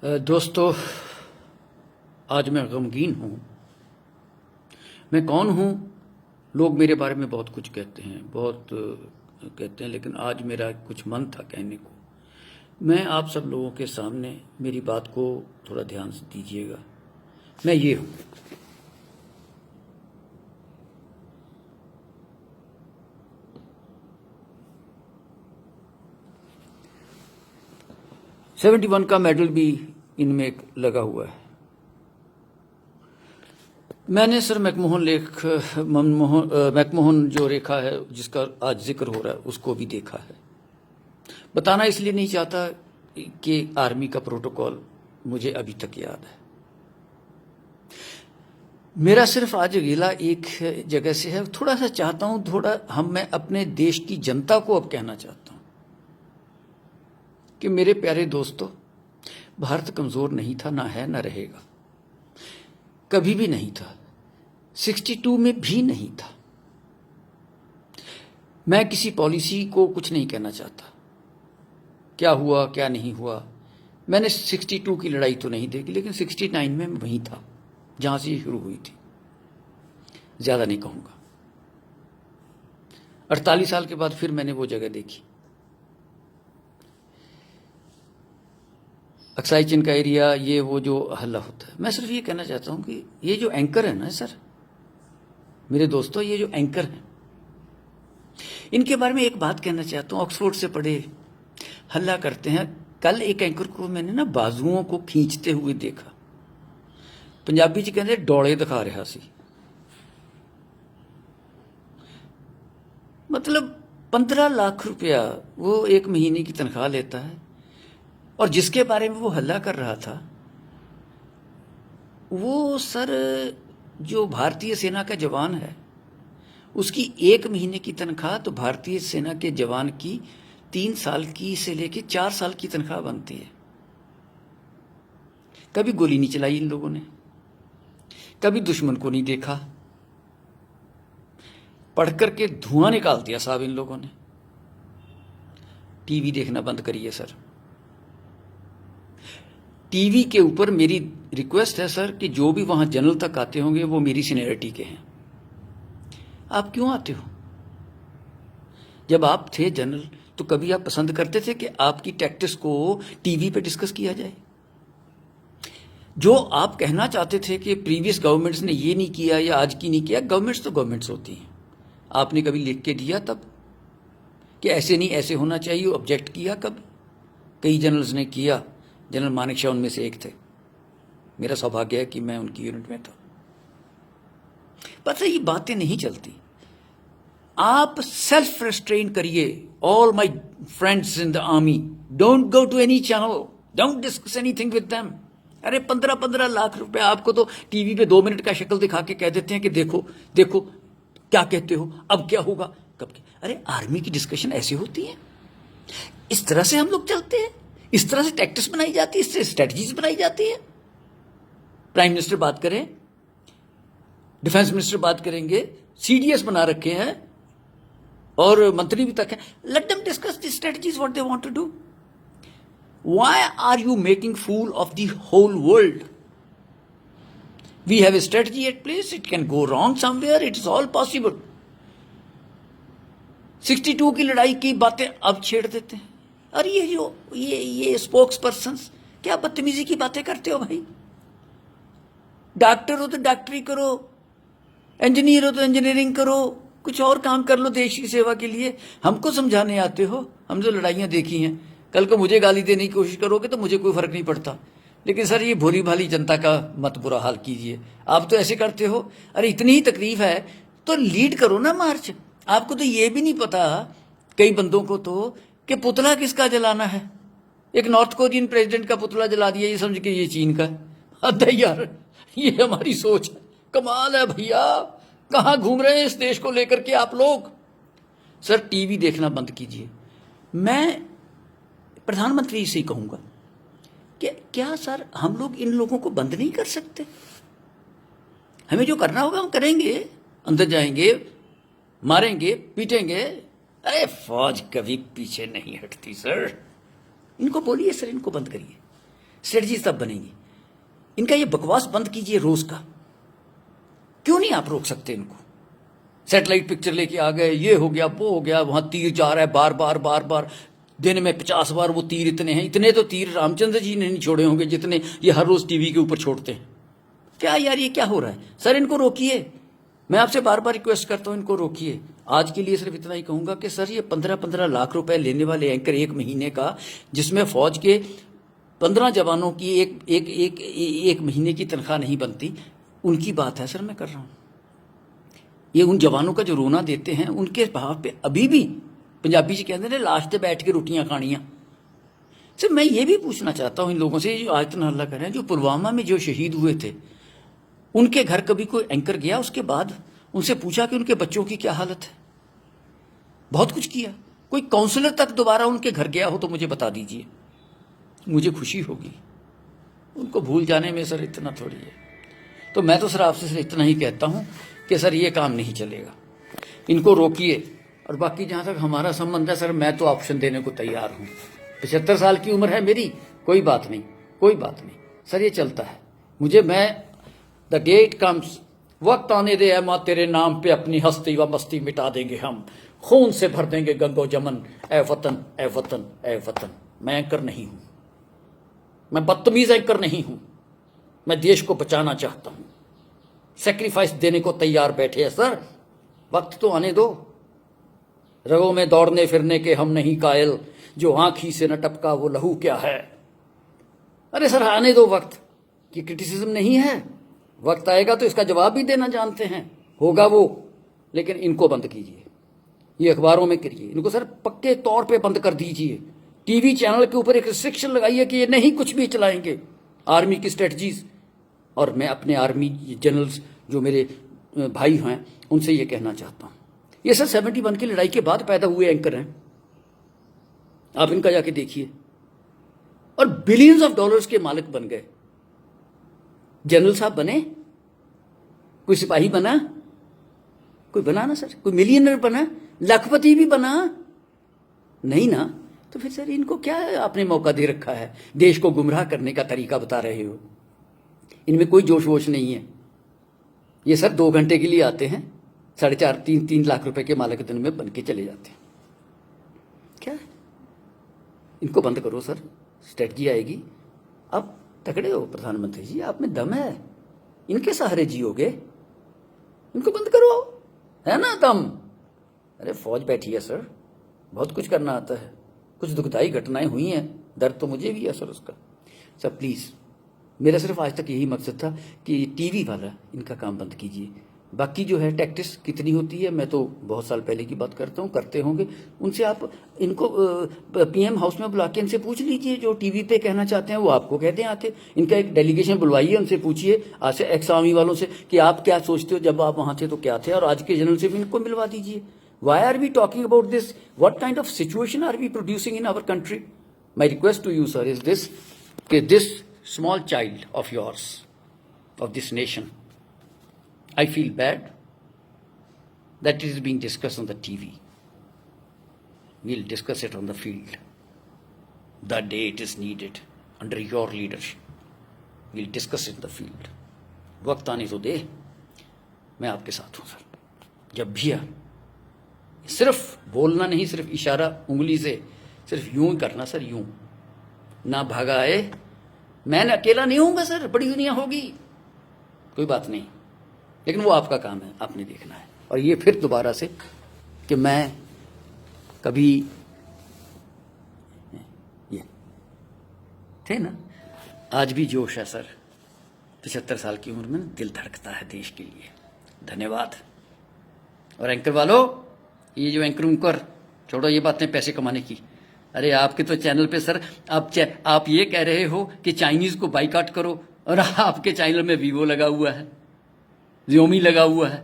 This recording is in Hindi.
दोस्तों, आज मैं गमगीन हूँ। मैं कौन हूँ? लोग मेरे बारे में बहुत कुछ कहते हैं, बहुत कहते हैं, लेकिन आज मेरा कुछ मन था कहने को। मैं आप सब लोगों के सामने मेरी बात को थोड़ा ध्यान से दीजिएगा। मैं ये हूँ। '71 का मेडल भी इनमें एक लगा हुआ है। मैंने सर मैकमोहन जो रेखा है, जिसका आज जिक्र हो रहा है, उसको भी देखा है। बताना इसलिए नहीं चाहता कि आर्मी का प्रोटोकॉल मुझे अभी तक याद है। मेरा सिर्फ आज गिला एक जगह से है। थोड़ा सा चाहता हूं, मैं अपने देश की जनता को अब कहना चाहता हूं कि मेरे प्यारे दोस्तों, भारत कमजोर नहीं था, ना है, ना रहेगा, कभी भी नहीं था, 62 में भी नहीं था। मैं किसी पॉलिसी को कुछ नहीं कहना चाहता, क्या हुआ क्या नहीं हुआ। मैंने 62 की लड़ाई तो नहीं देखी, लेकिन 69 में मैं वहीं था जहां से ये शुरू हुई थी। ज्यादा नहीं कहूंगा। 48 साल के बाद फिर मैंने वो जगह देखी, अक्साई चिन का एरिया, ये वो जो हल्ला होता है। मैं सिर्फ ये कहना चाहता हूं कि ये जो एंकर है ना सर, मेरे दोस्तों, ये जो एंकर हैं, इनके बारे में एक बात कहना चाहता हूं। ऑक्सफोर्ड से पढ़े, हल्ला करते हैं। कल एक एंकर को मैंने ना बाजुओं को खींचते हुए देखा। पंजाबी च कहते डोले दिखा रहा सी। मतलब 15 लाख रुपया वो एक महीने की तनख्वाह लेता है, और जिसके बारे में वो हल्ला कर रहा था, वो सर जो भारतीय सेना का जवान है, उसकी एक महीने की तनख्वाह तो भारतीय सेना के जवान की 3 साल की से लेके 4 साल की तनख्वाह बनती है। कभी गोली नहीं चलाई इन लोगों ने, कभी दुश्मन को नहीं देखा, पढ़ करके धुआं निकाल दिया साहब इन लोगों ने। टीवी देखना बंद करिए सर। टीवी के ऊपर मेरी रिक्वेस्ट है सर कि जो भी वहां जनरल तक आते होंगे वो मेरी सीनियरिटी के हैं। आप क्यों आते हो? जब आप थे जनरल तो कभी आप पसंद करते थे कि आपकी टैक्टिक्स को टीवी पे डिस्कस किया जाए? जो आप कहना चाहते थे कि प्रीवियस गवर्नमेंट्स ने ये नहीं किया या आज की नहीं किया, गवर्नमेंट्स तो गवर्नमेंट्स होती हैं। आपने कभी लिख के दिया तब कि ऐसे नहीं, ऐसे होना चाहिए? ऑब्जेक्ट किया कब? कई जनरल्स ने किया। जनरल मानेक शॉ उनमें से एक थे। मेरा सौभाग्य है कि मैं उनकी यूनिट में था। पता, ये बातें नहीं चलती। आप सेल्फ रेस्ट्रेन करिए। All my friends in the army, don't go to any channel, don't discuss anything with them. अरे 15-15 लाख रुपए आपको तो टीवी पे 2 मिनट का शक्ल दिखा के कह देते हैं कि देखो देखो क्या कहते हो, अब क्या होगा, कब क्या। अरे आर्मी की डिस्कशन ऐसी होती है, इस तरह से हम लोग चलते हैं, इस तरह से टैक्टिक्स बनाई जाती है, इससे स्ट्रेटजीज बनाई जाती है। प्राइम मिनिस्टर बात करें, डिफेंस मिनिस्टर बात करेंगे, सीडीएस बना रखे हैं और मंत्री भी तक हैं। Let them discuss the strategies what they want to do. Why are you making fool of the whole world? We have a strategy at place, it can go wrong somewhere, it is all possible. 62 की लड़ाई की बातें अब छेड़ देते हैं। और ये स्पोक्स पर्सन, क्या बदतमीजी की बातें करते हो भाई? डॉक्टर हो तो डॉक्टरी करो, इंजीनियर हो तो इंजीनियरिंग करो, कुछ और काम कर लो देश की सेवा के लिए। हमको समझाने आते हो? हम जो लड़ाइयां देखी हैं, कल को मुझे गाली देने की कोशिश करोगे तो मुझे कोई फर्क नहीं पड़ता, लेकिन सर ये भोली भाली जनता का मत बुरा हाल कीजिए। आप तो ऐसे करते हो। अरे इतनी ही तकलीफ है तो लीड करो ना मार्च। आपको तो ये भी नहीं पता, कई बंदों को तो, कि पुतला किसका जलाना है। एक नॉर्थ कोरियन प्रेसिडेंट का पुतला जला दिया, ये समझ के ये चीन का। हद है यार, ये हमारी सोच है। कमाल है भैया, कहां घूम रहे हैं इस देश को लेकर के आप लोग? सर टीवी देखना बंद कीजिए। मैं प्रधानमंत्री से ही कहूंगा कि क्या सर हम लोग इन लोगों को बंद नहीं कर सकते? हमें जो करना होगा हम करेंगे, अंदर जाएंगे, मारेंगे, पीटेंगे। अरे फौज कभी पीछे नहीं हटती सर। इनको बोलिए सर, इनको बंद करिए। स्ट्रेटजीज तब बनेंगी। इनका ये बकवास बंद कीजिए रोज का। क्यों नहीं आप रोक सकते इनको? सैटेलाइट पिक्चर लेके आ गए, ये हो गया वो हो गया, वहां तीर जा रहा है बार बार, दिन में 50 बार वो तीर इतने हैं। इतने तो तीर रामचंद्र जी ने नहीं छोड़े होंगे जितने ये हर रोज टीवी के ऊपर छोड़ते हैं। क्या यार ये क्या हो रहा है? सर इनको रोकिए, मैं आपसे बार बार रिक्वेस्ट करता हूं, इनको रोकिए। आज के लिए सिर्फ इतना ही कहूंगा कि सर ये 15-15 लाख रुपए लेने वाले एंकर एक महीने का, जिसमें फौज के 15 जवानों की एक महीने की तनख्वाह नहीं बनती, उनकी बात है सर मैं कर रहा हूं। ये उन जवानों का जो रोना देते हैं उनके भाव पे अभी भी पंजाबी जी कहते हैं लाश पे बैठ के रोटियां खानियां। सर मैं ये भी पूछना चाहता हूं इन लोगों से जो आज इतना हल्ला कर रहे हैं, जो पुलवामा में जो शहीद हुए थे उनके घर कभी कोई एंकर गया उसके बाद उनसे पूछा कि उनके बच्चों की क्या हालत है? बहुत कुछ किया। कोई काउंसलर तक दोबारा उनके घर गया हो तो मुझे बता दीजिए, मुझे खुशी होगी। उनको भूल जाने में सर इतना थोड़ी है। तो मैं तो सर आपसे सिर्फ इतना ही कहता हूं कि सर ये काम नहीं चलेगा, इनको रोकिए। और बाकी जहां तक हमारा संबंध है सर, मैं तो ऑप्शन देने को तैयार हूं। 75 साल की उम्र है मेरी, कोई बात नहीं, कोई बात नहीं सर, ये चलता है। मैं द डेट कम्स, वक्त आने दे ऐ मां तेरे नाम पे अपनी हस्ती व मस्ती मिटा देंगे हम, खून से भर देंगे गंगो जमन, ए वतन ए वतन ए वतन। मैं एंकर नहीं हूं, मैं बदतमीज एंकर नहीं हूं, मैं देश को बचाना चाहता हूं। सेक्रीफाइस देने को तैयार बैठे हैं सर, वक्त तो आने दो। रगों में दौड़ने फिरने के हम नहीं कायल, जो आंखी से न टपका वो लहू क्या है। अरे सर आने दो वक्त, कि क्रिटिसिज्म नहीं है। वक्त आएगा तो इसका जवाब भी देना जानते हैं, होगा वो। लेकिन इनको बंद कीजिए, ये अखबारों में करिए, इनको सर पक्के तौर पे बंद कर दीजिए। टीवी चैनल के ऊपर एक रिस्ट्रिक्शन लगाइए कि ये नहीं कुछ भी चलाएंगे आर्मी की स्ट्रेटजीज। और मैं अपने आर्मी जनरल्स जो मेरे भाई हैं उनसे ये कहना चाहता हूं, ये सर 71 की लड़ाई के बाद पैदा हुए एंकर हैं, आप इनका जाके देखिए। और बिलियंस ऑफ डॉलर्स के मालिक बन गए। जनरल साहब बने, कोई सिपाही बना, कोई बना ना सर, कोई मिलियनर बना, लखपति भी बना नहीं ना। तो फिर सर इनको क्या आपने मौका दे रखा है? देश को गुमराह करने का तरीका बता रहे हो। इनमें कोई जोश वोश नहीं है। ये सर 2 घंटे के लिए आते हैं, 4.5-3 लाख रुपए के मालिक दिन में बन के चले जाते हैं। क्या है? इनको बंद करो सर, स्ट्रेटजी आएगी। अब तगड़े हो प्रधानमंत्री जी, आप में दम है, इनके सहारे जियोगे, इनको बंद करो, है ना दम। अरे फौज बैठी है सर, बहुत कुछ करना आता है। कुछ दुखदाई घटनाएं हुई हैं, दर्द तो मुझे भी है सर उसका। सर प्लीज, मेरा सिर्फ आज तक यही मकसद था कि टीवी वाला इनका काम बंद कीजिए। बाकी जो है टैक्टिस कितनी होती है, मैं तो बहुत साल पहले की बात करता हूँ, करते होंगे उनसे आप इनको पीएम हाउस में बुला के इनसे पूछ लीजिए, जो टीवी पे कहना चाहते हैं वो आपको कहते हैं आके। इनका एक डेलीगेशन बुलवाइए, उनसे पूछिए आज से एक्स आर्मी वालों से कि आप क्या सोचते हो, जब आप वहां थे तो क्या थे, और आज के जनरल से भी इनको मिलवा दीजिए। Why are we talking about this? What kind of situation are we producing in our country? My request to you sir is this, कि this small child of yours, of this nation, I feel bad that it is being discussed on the TV. We'll discuss it on the field. The day it is needed, under your leadership. We'll discuss it in the field. वक्त आने तो दे, मैं आपके साथ हूं सर। जब भी आ, सिर्फ बोलना नहीं, सिर्फ इशारा उंगली से, सिर्फ यूं ही करना सर, यूं ना भागा आए। मैं अकेला नहीं होऊंगा सर, बड़ी दुनिया होगी, कोई बात नहीं, लेकिन वो आपका काम है, आपने देखना है। और ये फिर दोबारा से कि मैं कभी ये थे ना, आज भी जोश है सर। 75 साल की उम्र में दिल धड़कता है देश के लिए। धन्यवाद। और एंकर वालों, ये जो एंकर उनकर छोड़ो ये बातें पैसे कमाने की। अरे आपके तो चैनल पे सर आप ये कह रहे हो कि चाइनीज को बाइकाट करो, और आपके चैनल में वीवो लगा हुआ है, Xiaomi लगा हुआ है।